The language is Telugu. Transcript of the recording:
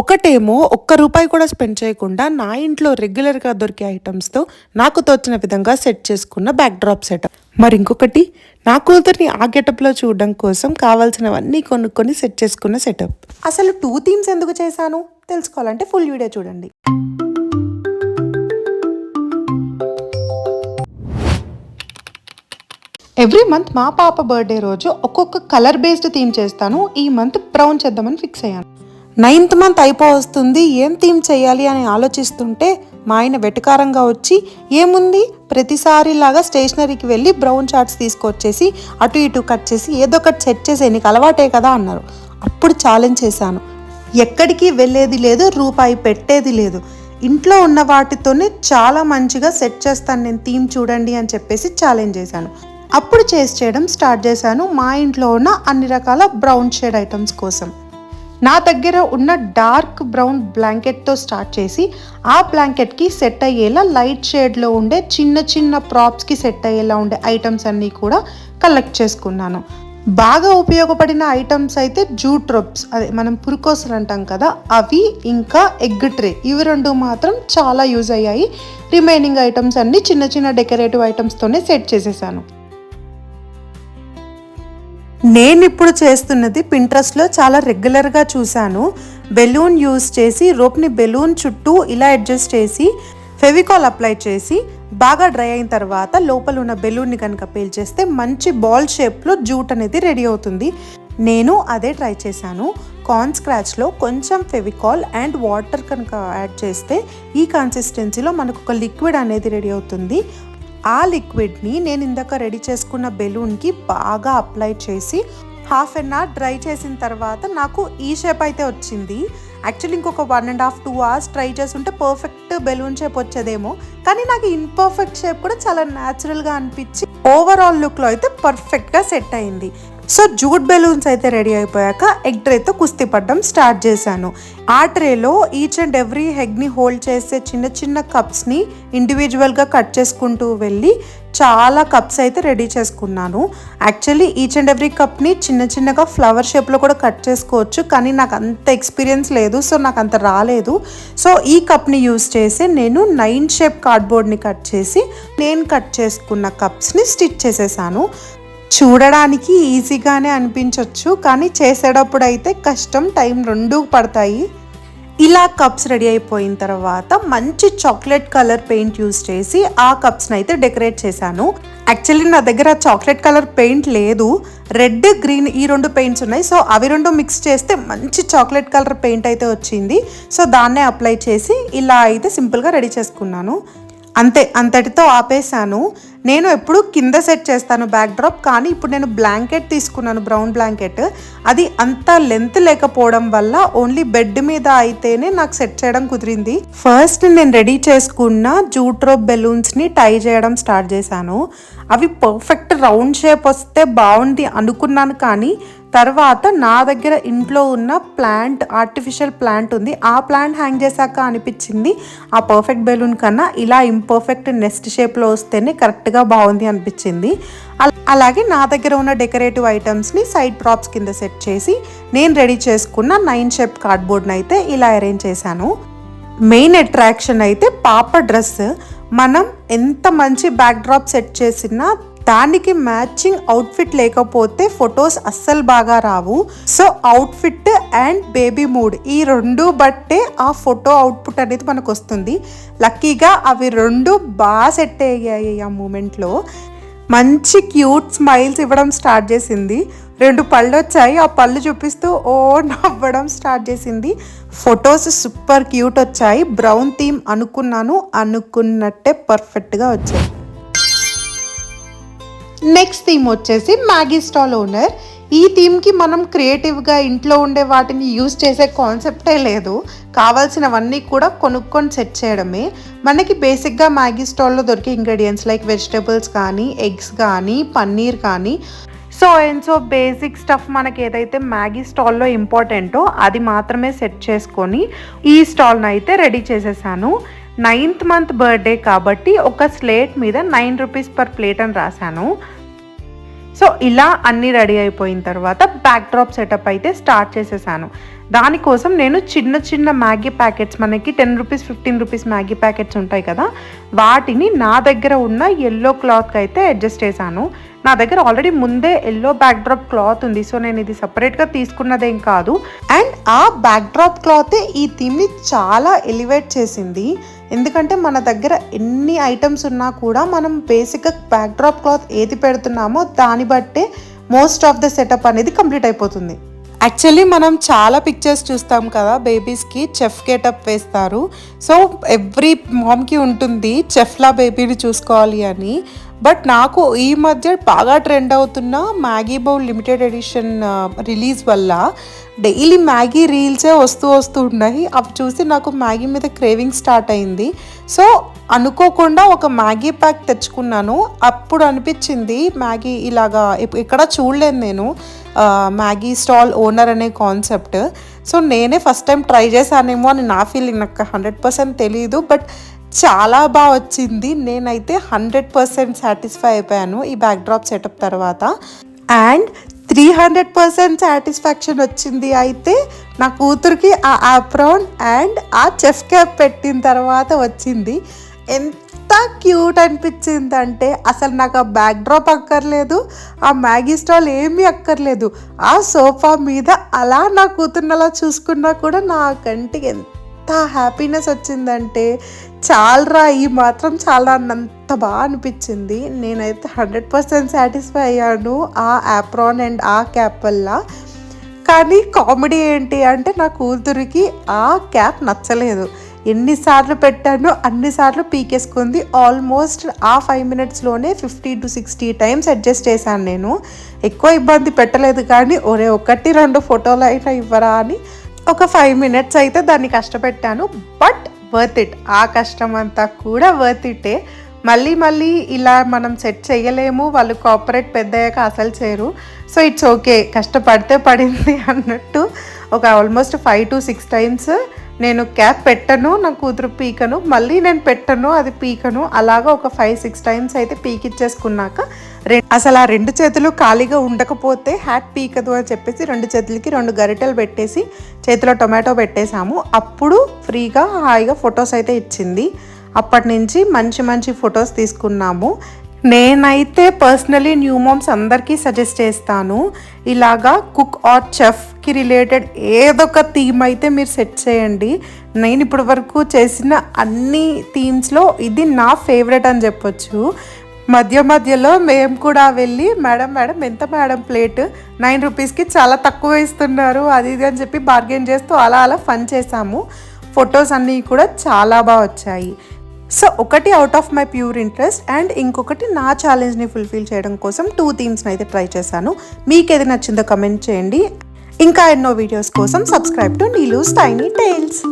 ఒకటేమో ఒక్క రూపాయి కూడా స్పెండ్ చేయకుండా నా ఇంట్లో రెగ్యులర్గా దొరికే ఐటమ్స్తో నాకు తోచిన విధంగా సెట్ చేసుకున్న బ్యాక్ డ్రాప్ సెటప్. మరి ఇంకొకటి నా కూతుర్ని ఆ గెటప్లో చూడడం కోసం కావాల్సినవన్నీ కొనుక్కొని సెట్ చేసుకున్న సెటప్. అసలు 2 థీమ్స్ ఎందుకు చేశాను తెలుసుకోవాలంటే ఫుల్ వీడియో చూడండి. ఎవ్రీ మంత్ మా పాప బర్త్డే రోజు ఒక్కొక్క కలర్ బేస్డ్ థీమ్ చేస్తాను. ఈ మంత్ బ్రౌన్ చేద్దామని ఫిక్స్ అయ్యాను. 9th మంత్ అయిపోతుంది, ఏం థీమ్ చేయాలి అని ఆలోచిస్తుంటే మా ఆయన వెటకారంగా వచ్చి ఏముంది ప్రతిసారిలాగా స్టేషనరీకి వెళ్ళి బ్రౌన్ చార్ట్స్ తీసుకొచ్చేసి అటు ఇటు కట్ చేసి ఏదో ఒకటి సెట్ చేసే నీకు అలవాటే కదా అన్నారు. అప్పుడు ఛాలెంజ్ చేశాను. ఎక్కడికి వెళ్ళేది లేదు, రూపాయి పెట్టేది లేదు, ఇంట్లో ఉన్న వాటితోనే చాలా మంచిగా సెట్ చేస్తాను నేను థీమ్ చూడండి అని చెప్పేసి ఛాలెంజ్ చేశాను. అప్పుడు చేయడం స్టార్ట్ చేశాను మా ఇంట్లో ఉన్న అన్ని రకాల బ్రౌన్ షేడ్ ఐటమ్స్ కోసం. నా దగ్గర ఉన్న డార్క్ బ్రౌన్ బ్లాంకెట్తో స్టార్ట్ చేసి ఆ బ్లాంకెట్కి సెట్ అయ్యేలా లైట్ షేడ్లో ఉండే చిన్న చిన్న ప్రాప్స్కి సెట్ అయ్యేలా ఉండే ఐటమ్స్ అన్నీ కూడా కలెక్ట్ చేసుకున్నాను. బాగా ఉపయోగపడిన ఐటమ్స్ అయితే జూట్ రోప్స్, అదే మనం పురుకోసలు అంటాం కదా, అవి ఇంకా ఎగ్ ట్రే, ఇవి రెండు మాత్రం చాలా యూజ్ అయ్యాయి. రిమైనింగ్ ఐటమ్స్ అన్నీ చిన్న చిన్న డెకరేటివ్ ఐటమ్స్తోనే సెట్ చేసేసాను. నేను ఇప్పుడు చేస్తున్నది పింట్రెస్ట్లో చాలా రెగ్యులర్గా చూశాను. బెలూన్ యూజ్ చేసి రోప్ని బెలూన్ చుట్టూ ఇలా అడ్జస్ట్ చేసి ఫెవికాల్ అప్లై చేసి బాగా డ్రై అయిన తర్వాత లోపల ఉన్న బెలూన్ని కనుక పేల్చేస్తే మంచి బాల్ షేప్లో జూట్ అనేది రెడీ అవుతుంది. నేను అదే ట్రై చేశాను. కార్న్ స్క్రాచ్లో కొంచెం ఫెవికాల్ అండ్ వాటర్ కనుక యాడ్ చేస్తే ఈ కన్సిస్టెన్సీలో మనకు ఒక లిక్విడ్ అనేది రెడీ అవుతుంది. ఆ లిక్విడ్ని నేను ఇందాక రెడీ చేసుకున్న బెలూన్కి బాగా అప్లై చేసి ½ an hour డ్రై చేసిన తర్వాత నాకు ఈ షేప్ అయితే వచ్చింది. యాక్చువల్లీ ఇంకొక 1.5 to 2 hours ట్రై చేస్తుంటే పర్ఫెక్ట్ బెలూన్ షేప్ వచ్చేదేమో, కానీ నాకు ఇన్పర్ఫెక్ట్ షేప్ కూడా చాలా న్యాచురల్గా అనిపించి ఓవరాల్ లుక్లో అయితే పర్ఫెక్ట్గా సెట్ అయింది. సో జూట్ బెలూన్స్ అయితే రెడీ అయిపోయాక ఎగ్ ట్రేతో కుస్తీ పడడం స్టార్ట్ చేశాను. ఆ ట్రేలో ఈచ్ అండ్ ఎవ్రీ ఎగ్ని హోల్డ్ చేసే చిన్న చిన్న కప్స్ని ఇండివిజువల్గా కట్ చేసుకుంటూ వెళ్ళి చాలా కప్స్ అయితే రెడీ చేసుకున్నాను. యాక్చువల్లీ ఈచ్ అండ్ ఎవ్రీ కప్ని చిన్న చిన్నగా ఫ్లవర్ షేప్లో కూడా కట్ చేసుకోవచ్చు, కానీ నాకు అంత ఎక్స్పీరియన్స్ లేదు, సో నాకు అంత రాలేదు. సో ఈ కప్ని యూజ్ చేసి నేను 9 షేప్ కార్డ్బోర్డ్ని కట్ చేసి నేను కట్ చేసుకున్న కప్స్ని స్టిచ్ చేసేసాను. చూడడానికి ఈజీగానే అనిపించవచ్చు, కానీ చేసేటప్పుడు అయితే కష్టం, టైం రెండూ పడతాయి. ఇలా కప్స్ రెడీ అయిపోయిన తర్వాత మంచి చాక్లెట్ కలర్ పెయింట్ యూజ్ చేసి ఆ కప్స్ని అయితే డెకరేట్ చేశాను. యాక్చువల్లీ నా దగ్గర చాక్లెట్ కలర్ పెయింట్ లేదు, రెడ్ గ్రీన్ ఈ 2 పెయింట్స్ ఉన్నాయి. సో అవి 2 మిక్స్ చేస్తే మంచి చాక్లెట్ కలర్ పెయింట్ అయితే వచ్చింది. సో దాన్నే అప్లై చేసి ఇలా అయితే సింపుల్గా రెడీ చేసుకున్నాను. అంతటితో ఆపేసాను. నేను ఎప్పుడు కింద సెట్ చేస్తాను బ్యాక్ డ్రాప్, కానీ ఇప్పుడు నేను బ్లాంకెట్ తీసుకున్నాను, బ్రౌన్ బ్లాంకెట్. అది అంత లెంత్ లేకపోవడం వల్ల ఓన్లీ బెడ్ మీద అయితేనే నాకు సెట్ చేయడం కుదిరింది. ఫస్ట్ నేను రెడీ చేసుకున్న జూట్ రోప్ బెలూన్స్ని టై చేయడం స్టార్ట్ చేశాను. అవి పర్ఫెక్ట్ రౌండ్ షేప్ వస్తే బాగుంది అనుకున్నాను, కానీ తర్వాత నా దగ్గర ఇంట్లో ఉన్న ప్లాంట్, ఆర్టిఫిషియల్ ప్లాంట్ ఉంది, ఆ ప్లాంట్ హ్యాంగ్ చేశాక అనిపించింది ఆ పర్ఫెక్ట్ బెలూన్ కన్నా ఇలా ఇంపర్ఫెక్ట్ నెస్ట్ షేప్లో వస్తేనే కరెక్ట్గా బాగుంది అనిపించింది. అలాగే నా దగ్గర ఉన్న డెకరేటివ్ ఐటమ్స్ని సైడ్ ప్రాప్స్ కింద సెట్ చేసి నేను రెడీ చేసుకున్న 9 షేప్ కార్డ్బోర్డ్ని అయితే ఇలా అరేంజ్ చేశాను. మెయిన్ అట్రాక్షన్ అయితే పాప డ్రెస్. మనం ఎంత మంచి బ్యాక్ డ్రాప్ సెట్ చేసినా దానికి మ్యాచింగ్ అవుట్ఫిట్ లేకపోతే ఫొటోస్ అస్సలు బాగా రావు. So outfit and baby mood ఈ 2 బట్టే ఆ ఫోటో అవుట్పుట్ అనేది మనకు వస్తుంది. లక్కీగా అవి 2 బాగా సెట్ అయ్యాయి. ఆ మూమెంట్లో మంచి క్యూట్ స్మైల్స్ ఇవ్వడం స్టార్ట్ చేసింది. 2 పళ్ళు వచ్చాయి, ఆ పళ్ళు చూపిస్తూ ఓ నవ్వడం స్టార్ట్ చేసింది. ఫొటోస్ సూపర్ క్యూట్ వచ్చాయి. బ్రౌన్ థీమ్ అనుకున్నట్టే పర్ఫెక్ట్గా వచ్చాయి. నెక్స్ట్ థీమ్ వచ్చేసి మ్యాగీ స్టాల్ ఓనర్. ఈ థీమ్కి మనం క్రియేటివ్గా ఇంట్లో ఉండే వాటిని యూజ్ చేసే కాన్సెప్టే లేదు, కావాల్సినవన్నీ కూడా కొనుక్కొని సెట్ చేయడమే. మనకి బేసిక్గా మ్యాగీ స్టాల్లో దొరికే ఇంగ్రీడియంట్స్ లైక్ వెజిటేబుల్స్ కానీ, ఎగ్స్ కానీ, పన్నీర్ కానీ, సో బేసిక్ స్టఫ్ మనకి ఏదైతే మ్యాగీ స్టాల్లో ఇంపార్టెంటో అది మాత్రమే సెట్ చేసుకొని ఈ స్టాల్ని అయితే రెడీ చేసేసాను. 9th మంత్ బర్త్డే కాబట్టి ఒక స్లేట్ మీద 9 రూపీస్ పర్ ప్లేట్ అని రాశాను. సో ఇలా అన్నీ రెడీ అయిపోయిన తర్వాత బ్యాక్ డ్రాప్ సెటప్ అయితే స్టార్ట్ చేసేసాను. దానికోసం నేను చిన్న చిన్న మ్యాగీ ప్యాకెట్స్, మనకి 10 రూపీస్ 15 రూపీస్ మ్యాగీ ప్యాకెట్స్ ఉంటాయి కదా, వాటిని నా దగ్గర ఉన్న ఎల్లో క్లాత్కి అయితే అడ్జస్ట్ చేశాను. నా దగ్గర ఆల్రెడీ ముందే ఎల్లో బ్యాక్డ్రాప్ క్లాత్ ఉంది, సో నేను ఇది సపరేట్గా తీసుకున్నదేం కాదు. అండ్ ఆ బ్యాక్డ్రాప్ క్లాతే ఈ థీమ్ని చాలా ఎలివేట్ చేసింది. ఎందుకంటే మన దగ్గర ఎన్ని ఐటమ్స్ ఉన్నా కూడా మనం బేసిక్గా బ్యాక్డ్రాప్ క్లాత్ ఏది పెడుతున్నామో దాన్ని బట్టే మోస్ట్ ఆఫ్ ద సెటప్ అనేది కంప్లీట్ అయిపోతుంది. యాక్చువల్లీ మనం చాలా పిక్చర్స్ చూస్తాం కదా, బేబీస్కి చెఫ్ గెటప్ వేస్తారు. సో ఎవ్రీ మామ్కి ఉంటుంది చెఫ్లా బేబీని చూసుకోవాలి అని. బట్ నాకు ఈ మధ్య బాగా ట్రెండ్ అవుతున్న Maggi bowl limited edition release వల్ల డైలీ మ్యాగీ రీల్సే వస్తూ ఉన్నాయి. అవి చూసి నాకు మ్యాగీ మీద క్రేవింగ్ స్టార్ట్ అయింది. సో అనుకోకుండా ఒక మ్యాగీ ప్యాక్ తెచ్చుకున్నాను. అప్పుడు అనిపించింది మ్యాగీ ఇలాగా ఎక్కడ చూడలేదు నేను, మ్యాగీ స్టాల్ ఓనర్ అనే కాన్సెప్ట్. సో నేనే ఫస్ట్ టైం ట్రై చేశానేమో అని నా ఫీలింగ్, నాకు 100% తెలీదు, బట్ చాలా బాగా వచ్చింది. నేనైతే 100% సాటిస్ఫై అయిపోయాను ఈ బ్యాక్డ్రాప్ సెటప్ తర్వాత. అండ్ 300% సాటిస్ఫాక్షన్ వచ్చింది అయితే నా కూతురికి ఆ ఆప్రాన్ అండ్ ఆ చెఫ్ క్యాప్ పెట్టిన తర్వాత వచ్చింది. ఎంత క్యూట్ అనిపించిందంటే అసలు నాకు ఆ బ్యాక్డ్రాప్ అక్కర్లేదు, ఆ మ్యాగీ స్టాల్ ఏమీ అక్కర్లేదు. ఆ సోఫా మీద అలా నా కూతుర్ని అలా చూసుకున్నా కూడా నా కంటికి ఎంత హ్యాపీనెస్ వచ్చిందంటే చాలరా, ఈ మాత్రం చాలా అంత బాగా అనిపించింది. నేనైతే 100% సాటిస్ఫై అయ్యాను ఆ ఆప్రాన్ అండ్ ఆ క్యాప్ వల్ల. కానీ కామెడీ ఏంటి అంటే నా కూతురికి ఆ క్యాప్ నచ్చలేదు. ఎన్నిసార్లు పెట్టానో అన్నిసార్లు పీకేసుకుంది. ఆల్మోస్ట్ ఆ 5 minutesలోనే 50 to 60 times అడ్జస్ట్ చేశాను నేను. ఎక్కువ ఇబ్బంది పెట్టలేదు, కానీ 1-2 ఫోటోలు అయినా ఇవ్వరా అని ఒక 5 minutes అయితే దాన్ని కష్టపెట్టాను. బట్ వర్త్ ఇట్, ఆ కష్టం అంతా కూడా వర్త్ ఇటే. మళ్ళీ ఇలా మనం సెట్ చేయలేము, వాళ్ళు కోఆపరేట్ పెద్దయ్యాక అసలు చేయరు. సో ఇట్స్ ఓకే, కష్టపడితే పడింది అన్నట్టు ఒక ఆల్మోస్ట్ 5 to 6 times నేను క్యాప్ పెట్టను, నా కూతురు పీకను, మళ్ళీ నేను పెట్టను, అది పీకను, అలాగా ఒక 5-6 times అయితే పీకిచ్చేసుకున్నాక అసలు ఆ 2 చేతులు ఖాళీగా ఉండకపోతే హ్యాట్ పీకదు అని చెప్పేసి 2 చేతులకి 2 గరిటెలు పెట్టేసి చేతిలో టొమాటో పెట్టేశాము. అప్పుడు ఫ్రీగా హాయిగా ఫొటోస్ అయితే ఇచ్చింది. అప్పటి నుంచి మంచి ఫొటోస్ తీసుకున్నాము. నేనైతే పర్సనలీ న్యూ మామ్స్ అందరికీ సజెస్ట్ చేస్తాను, ఇలాగా కుక్ ఆర్ చెఫ్కి రిలేటెడ్ ఏదో ఒక థీమ్ అయితే మీరు సెట్ చేయండి. నేను ఇప్పటి వరకు చేసిన అన్ని థీమ్స్లో ఇది నా ఫేవరెట్ అని చెప్పొచ్చు. మధ్యలో మేము కూడా వెళ్ళి మేడం ఎంత మేడం ప్లేట్, 9 రూపీస్కి చాలా తక్కువ ఇస్తున్నారు అది ఇది అని చెప్పి బార్గెన్ చేస్తూ అలా ఫన్ చేసాము. ఫొటోస్ అన్నీ కూడా చాలా బాగా వచ్చాయి. సో ఒకటి out of my pure interest and ఇంకొకటి నా ఛాలెంజ్ని ఫుల్ఫిల్ చేయడం కోసం 2 థీమ్స్ని అయితే ట్రై చేశాను. మీకు ఏది నచ్చిందో కమెంట్ చేయండి. ఇంకా ఎన్నో వీడియోస్ కోసం subscribe to Neelu's tiny tiles.